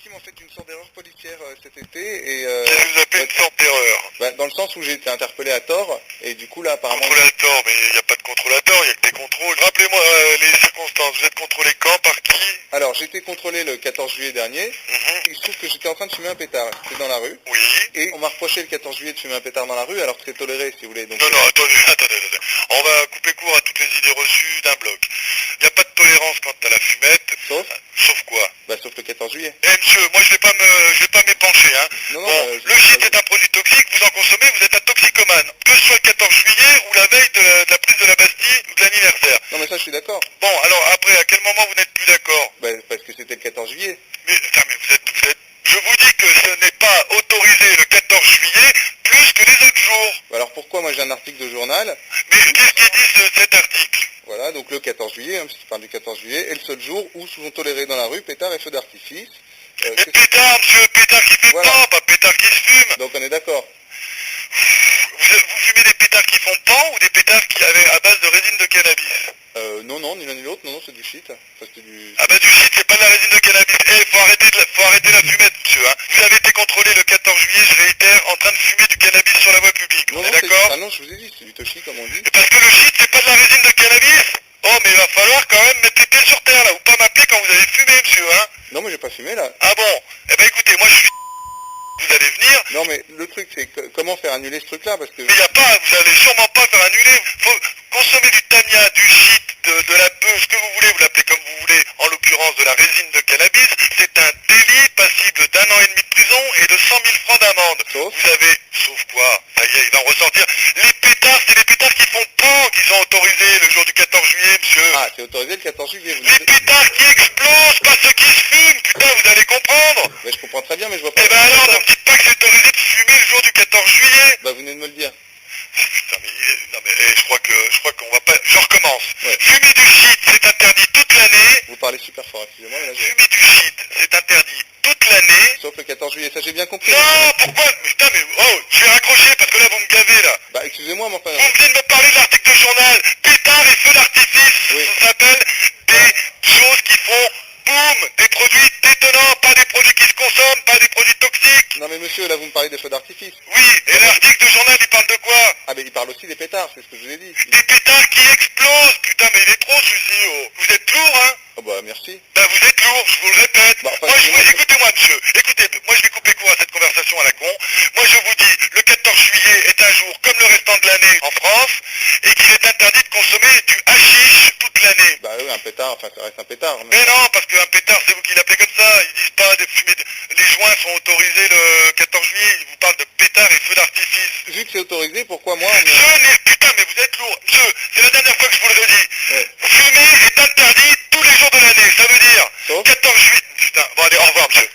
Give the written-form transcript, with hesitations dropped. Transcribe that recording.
victime en fait d'une sorte d'erreur policière cet été et Qu'est-ce que vous appelez une sorte d'erreur? dans le sens où j'ai été interpellé à tort et du coup là apparemment... Contrôle à tort, mais il n'y a pas de contrôle à tort, il n'y a que des contrôles. Rappelez-moi les circonstances, vous êtes contrôlé quand, par qui? Alors j'ai été contrôlé le 14 juillet dernier, il se trouve que j'étais en train de fumer un pétard, j'étais dans la rue, Oui. et on m'a reproché le 14 juillet de fumer un pétard dans la rue alors que c'est toléré si vous voulez. Donc, Non, attendez. On va couper court à toutes les idées reçues d'un bloc. Il n'y a pas de tolérance quant à la fumette. Sauf quoi? Sauf le 14 juillet. Eh monsieur, moi je vais pas m'épancher, hein. Non, le shit est un produit toxique, vous en consommez, vous êtes un toxicomane. Que ce soit le 14 juillet ou la veille de la prise de la Bastille ou de l'anniversaire. Non mais ça je suis d'accord. Bon, alors après, à quel moment vous n'êtes plus d'accord? Parce que c'était le 14 juillet. Mais vous êtes... Je vous dis que ce n'est pas autorisé le 14 juillet plus que les autres jours. Alors pourquoi moi j'ai un article de journal? Mais qu'est-ce qu'il dit cet article? Voilà, donc le 14 juillet, puisqu'il parle du 14 juillet, est le seul jour où sont tolérés dans la rue pétards et feux d'artifice. Mais pétard, monsieur, pétard qui fait pas pétard qui se fume. Donc on est d'accord. Vous fumez des pétards qui font pan ou des pétards qui avaient à base de résine de cannabis? Non, ni l'un ni l'autre, non, c'est du shit. Ah bah du shit, c'est pas de la résine de cannabis. Faut arrêter la fumette, monsieur, hein. Vous avez été contrôlé le 14 juillet, je réitère, en train de fumer du cannabis sur la voie publique. On est d'accord? Ah non, je vous ai dit, c'est du toshi comme on dit. Parce que le shit, c'est pas de la résine de cannabis? Oh, mais il va falloir quand même mettre les pieds sur terre, là, ou pas m'appeler quand vous avez fumé, monsieur, hein. Non, mais j'ai pas fumé, là. Ah bon? Eh ben écoutez, moi je suis... Vous allez venir. Non mais le truc c'est comment faire annuler ce truc là parce que... Mais vous allez sûrement pas faire annuler. Faut consommer du tania, du shit, de la bœuf, ce que vous voulez, vous l'appelez comme vous voulez, en l'occurrence de la résine de cannabis, c'est un délit passible d'1 an et demi de prison et de 100 000 francs d'amende. Vous avez... Sauf quoi? Ça y est, il va en ressortir. Les pétards, c'est les pétards qui font pan qui sont autorisés le jour du 14 juillet, monsieur. Ah, c'est autorisé le 14 juillet. Les pétards qui explosent, pas ceux qui se fument, putain, vous allez comprendre. Mais je comprends très bien, mais je vois pas... Eh ben alors, ne me dites pas que c'est autorisé de fumer le jour du 14 juillet. Bah vous venez de me le dire. Putain, je crois qu'on va pas... Je recommence. Ouais. Fumer du shit, c'est interdit toute l'année. Vous parlez super fort, excusez-moi. Fumer du shit, c'est interdit toute l'année. Sauf le 14 juillet, ça j'ai bien compris. Non, pourquoi? Putain, mais oh, je vais raccrocher parce que là vous me gavez là. Bah excusez-moi, mais enfin... Vous venez de me parler de l'article de journal. Pétard et feux d'artifice, ça s'appelle des choses qui font boum, des produits détonnants, pas des produits qui se consomment, pas des produits toxiques. Non mais monsieur, là vous me parlez des feux d'artifice. Oui, et l'article de journal il parle de quoi? Ah mais il parle aussi des pétards, c'est ce que je vous ai dit. Des pétards qui explosent. Putain, mais il est trop celui-ci, oh. Vous êtes lourd, hein? Oh bah merci. Ben vous êtes lourd, je vous le répète. Bah, enfin, écoutez-moi monsieur, écoutez, moi je vais couper court à cette conversation à la con. Moi je vous dis, le 14 juillet est un jour comme le restant de l'année en France, et qu'il est interdit de consommer du hashish toute l'année. Bah oui, un pétard, enfin ça reste un pétard. Mais non, parce qu'un pétard c'est vous qui l'appelez comme ça, ils disent pas de fumer, les joints sont autorisés le 14 juillet, ils vous parlent de pétard et feux d'artifice. Vu que c'est autorisé, pourquoi moi Putain, mais vous êtes lourd, monsieur, c'est la dernière fois que je vous le redis. Ouais. Fumer est interdit tous les jours de l'année, ça veut dire 14 juillet... Putain, bon allez, au revoir monsieur.